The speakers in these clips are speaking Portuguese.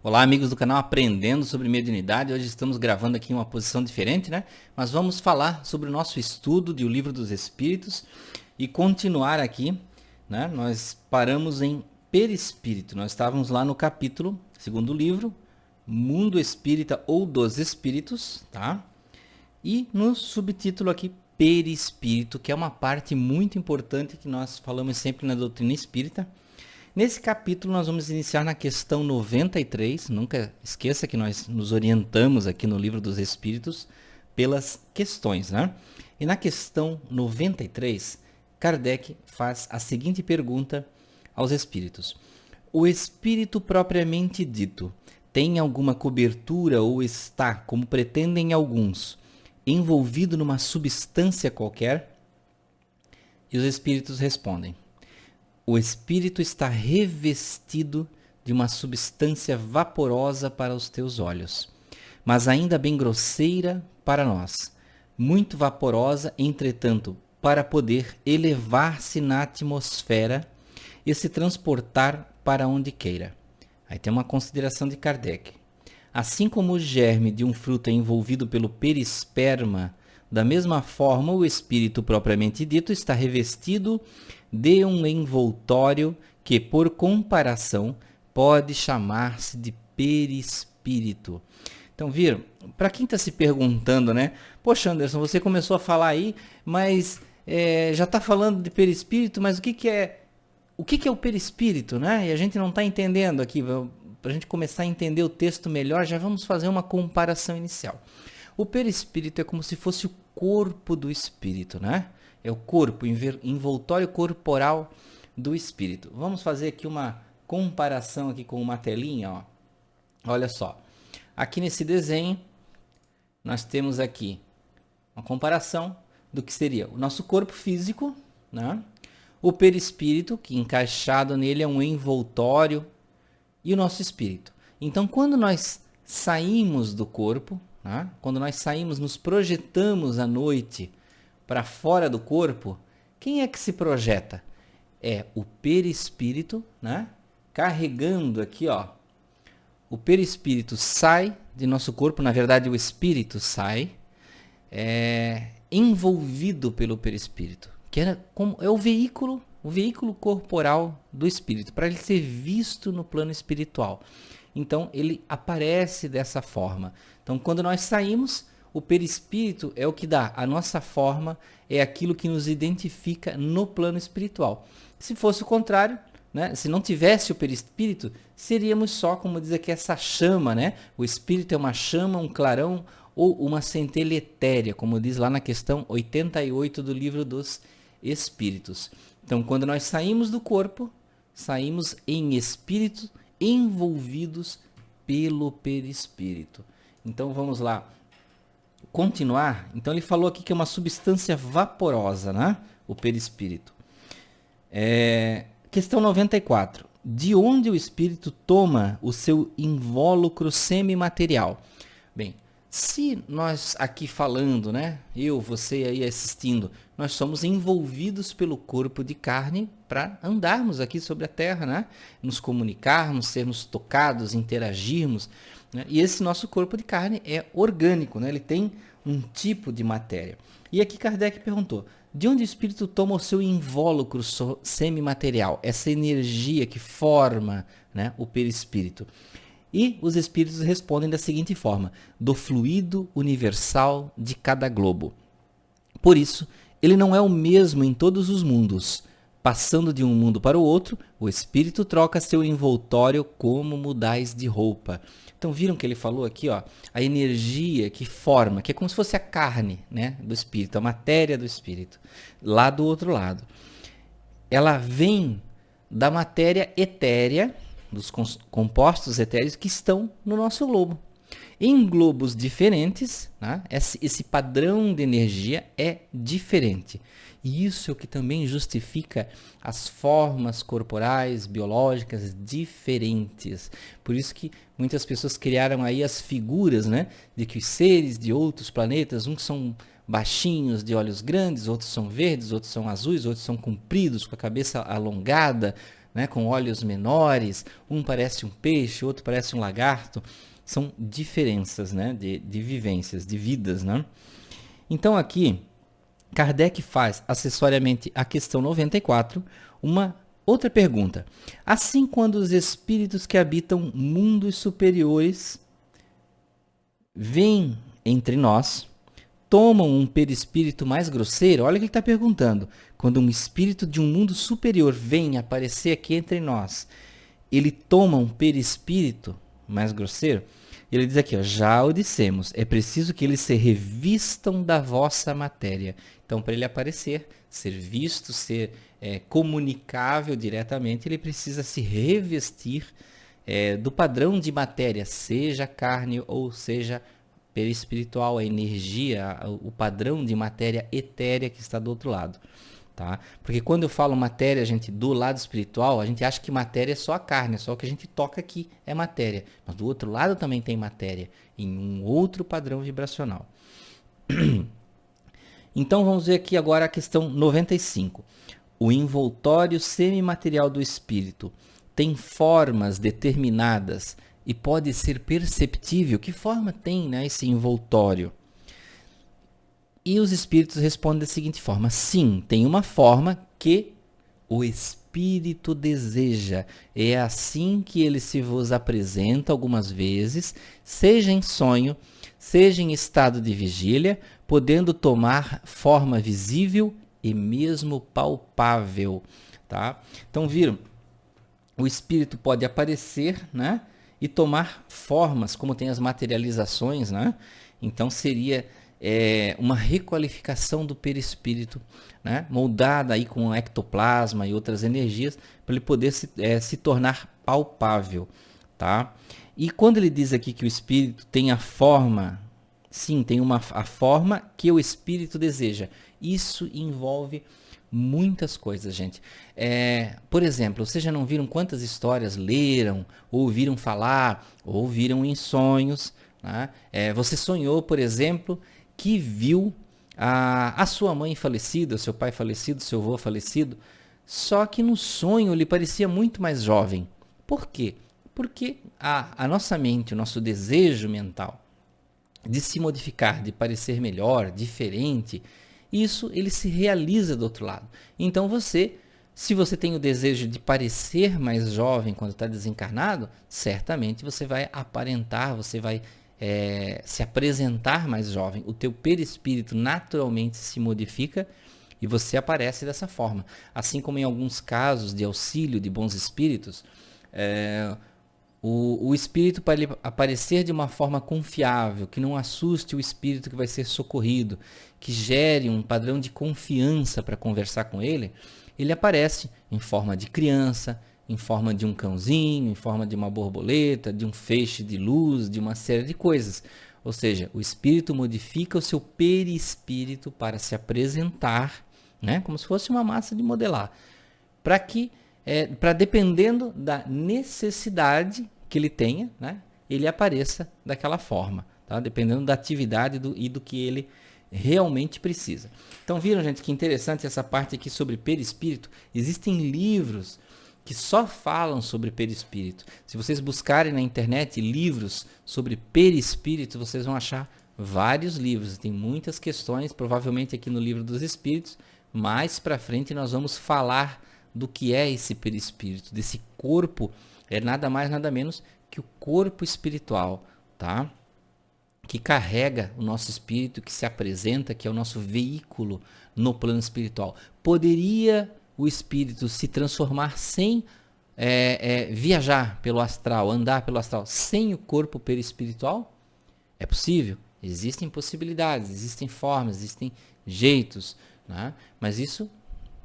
Olá, amigos do canal Aprendendo sobre Mediunidade. Hoje estamos gravando aqui uma posição diferente, né? Mas vamos falar sobre o nosso estudo de O Livro dos Espíritos e continuar aqui, né? Nós paramos em Perispírito. Nós estávamos lá no capítulo, segundo livro, Mundo Espírita ou dos Espíritos, tá? E no subtítulo aqui, Perispírito, que é uma parte muito importante que nós falamos sempre na doutrina espírita. Nesse capítulo nós vamos iniciar na questão 93, nunca esqueça que nós nos orientamos aqui no Livro dos Espíritos pelas questões, né? E na questão 93, Kardec faz a seguinte pergunta aos espíritos: o espírito propriamente dito tem alguma cobertura ou está, como pretendem alguns, envolvido numa substância qualquer? E os espíritos respondem: o espírito está revestido de uma substância vaporosa para os teus olhos, mas ainda bem grosseira para nós, muito vaporosa, entretanto, para poder elevar-se na atmosfera e se transportar para onde queira. Aí tem uma consideração de Kardec. Assim como o germe de um fruto é envolvido pelo perisperma, da mesma forma o espírito propriamente dito está revestido de um envoltório que, por comparação, pode chamar-se de perispírito. Então, viram? Para quem está se perguntando, né? Poxa, Anderson, você começou a falar aí, mas já está falando de perispírito, mas o que é o perispírito, né? E a gente não está entendendo aqui. Para a gente começar a entender o texto melhor, já vamos fazer uma comparação inicial. O perispírito é como se fosse o corpo do espírito, né? É o corpo, envoltório corporal do espírito. Vamos fazer aqui uma comparação aqui com uma telinha, ó. Olha só. Aqui nesse desenho, nós temos aqui uma comparação do que seria o nosso corpo físico, né? O perispírito, que encaixado nele é um envoltório, e o nosso espírito. Então, quando nós saímos do corpo, né? Quando nós saímos, nos projetamos à noite para fora do corpo, quem é que se projeta? É o perispírito, né? Carregando aqui, ó. O perispírito sai de nosso corpo, na verdade o espírito sai, envolvido pelo perispírito, que é o veículo corporal do espírito, para ele ser visto no plano espiritual. Então ele aparece dessa forma. Então quando nós saímos, o perispírito é o que dá a nossa forma, é aquilo que nos identifica no plano espiritual. Se fosse o contrário, né? Se não tivesse o perispírito, seríamos só, como diz aqui, essa chama, né? O espírito é uma chama, um clarão ou uma centelha etérea, como diz lá na questão 88 do Livro dos Espíritos. Então, quando nós saímos do corpo, saímos em espírito, envolvidos pelo perispírito. Então, vamos lá continuar. Então, ele falou aqui que é uma substância vaporosa, né? O perispírito. Questão 94. De onde o espírito toma o seu invólucro semimaterial? Bem, se nós aqui falando, né? Eu, você aí assistindo, nós somos envolvidos pelo corpo de carne para andarmos aqui sobre a Terra, né? Nos comunicarmos, sermos tocados, interagirmos, né? E esse nosso corpo de carne é orgânico, né? Ele tem um tipo de matéria. E aqui Kardec perguntou: de onde o espírito toma o seu invólucro semimaterial? Essa energia que forma, né, o perispírito. E os espíritos respondem da seguinte forma: do fluido universal de cada globo. Por isso, ele não é o mesmo em todos os mundos. Passando de um mundo para o outro, o espírito troca seu envoltório como mudais de roupa. Então, viram que ele falou aqui, ó, a energia que forma, que é como se fosse a carne, né, do espírito, a matéria do espírito, lá do outro lado. Ela vem da matéria etérea, dos compostos etéreos que estão no nosso globo. Em globos diferentes, né, esse padrão de energia é diferente. E isso é o que também justifica as formas corporais, biológicas diferentes. Por isso que muitas pessoas criaram aí as figuras, né, de que os seres de outros planetas, uns são baixinhos, de olhos grandes, outros são verdes, outros são azuis, outros são compridos, com a cabeça alongada, né, com olhos menores, um parece um peixe, outro parece um lagarto. São diferenças, né, de vivências, de vidas, né? Então aqui, Kardec faz, acessoriamente, a questão 94, uma outra pergunta. Assim, quando os espíritos que habitam mundos superiores vêm entre nós, tomam um perispírito mais grosseiro, olha o que ele está perguntando. Quando um espírito de um mundo superior vem aparecer aqui entre nós, ele toma um perispírito mais grosseiro? Ele diz aqui, ó, já o dissemos, é preciso que eles se revistam da vossa matéria. Então, para ele aparecer, ser visto, ser comunicável diretamente, ele precisa se revestir do padrão de matéria, seja carne ou seja perispiritual, a energia, o padrão de matéria etérea que está do outro lado. Tá? Porque quando eu falo matéria, gente, do lado espiritual, a gente acha que matéria é só a carne, só o que a gente toca aqui é matéria. Mas do outro lado também tem matéria, em um outro padrão vibracional. Então vamos ver aqui agora a questão 95. O envoltório semimaterial do espírito tem formas determinadas e pode ser perceptível. Que forma tem, né, esse envoltório? E os espíritos respondem da seguinte forma: sim, tem uma forma que o espírito deseja. É assim que ele se vos apresenta algumas vezes, seja em sonho, seja em estado de vigília, podendo tomar forma visível e mesmo palpável. Tá? Então, viram? O espírito pode aparecer, né, e tomar formas, como tem as materializações, né? Então, seria uma requalificação do perispírito, né, moldada aí com ectoplasma e outras energias, para ele poder se tornar palpável. Tá? E quando ele diz aqui que o espírito tem a forma, sim, tem a forma que o espírito deseja. Isso envolve muitas coisas, gente. Por exemplo, vocês já não viram quantas histórias leram, ouviram falar, ouviram em sonhos, né? Você sonhou, por exemplo, que viu a sua mãe falecida, o seu pai falecido, seu avô falecido, só que no sonho ele parecia muito mais jovem. Por quê? Porque a nossa mente, o nosso desejo mental de se modificar, de parecer melhor, diferente, isso ele se realiza do outro lado. Então se você tem o desejo de parecer mais jovem quando está desencarnado, certamente você vai aparentar, você vai se apresentar mais jovem. O teu perispírito naturalmente se modifica e você aparece dessa forma. Assim como em alguns casos de auxílio de bons espíritos, o espírito, para ele aparecer de uma forma confiável, que não assuste o espírito que vai ser socorrido, que gere um padrão de confiança para conversar com ele, ele aparece em forma de criança, em forma de um cãozinho, em forma de uma borboleta, de um feixe de luz, de uma série de coisas. Ou seja, o espírito modifica o seu perispírito para se apresentar, né, como se fosse uma massa de modelar, para dependendo da necessidade que ele tenha, né, ele apareça daquela forma, tá? Dependendo da atividade e do que ele realmente precisa. Então viram, gente, que interessante essa parte aqui sobre perispírito. Existem livros que só falam sobre perispírito. Se vocês buscarem na internet livros sobre perispírito, vocês vão achar vários livros. Tem muitas questões, provavelmente aqui no Livro dos Espíritos. Mais para frente nós vamos falar do que é esse perispírito, desse corpo, nada mais nada menos que o corpo espiritual, tá? Que carrega o nosso espírito, que se apresenta, que é o nosso veículo no plano espiritual. Poderia o espírito se transformar sem viajar pelo astral, andar pelo astral, sem o corpo perispiritual? É possível? Existem possibilidades, existem formas, existem jeitos, né? Mas isso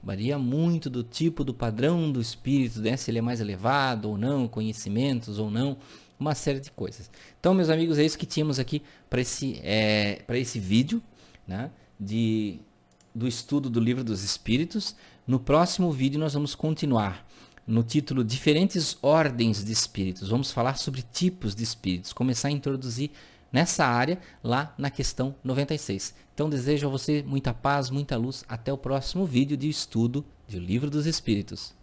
varia muito do tipo, do padrão do espírito, né? Se ele é mais elevado ou não, conhecimentos ou não, uma série de coisas. Então, meus amigos, é isso que tínhamos aqui para esse vídeo, né, do estudo do Livro dos Espíritos. No próximo vídeo nós vamos continuar no título Diferentes Ordens de Espíritos. Vamos falar sobre tipos de espíritos, começar a introduzir nessa área lá na questão 96. Então desejo a você muita paz, muita luz. Até o próximo vídeo de estudo do Livro dos Espíritos.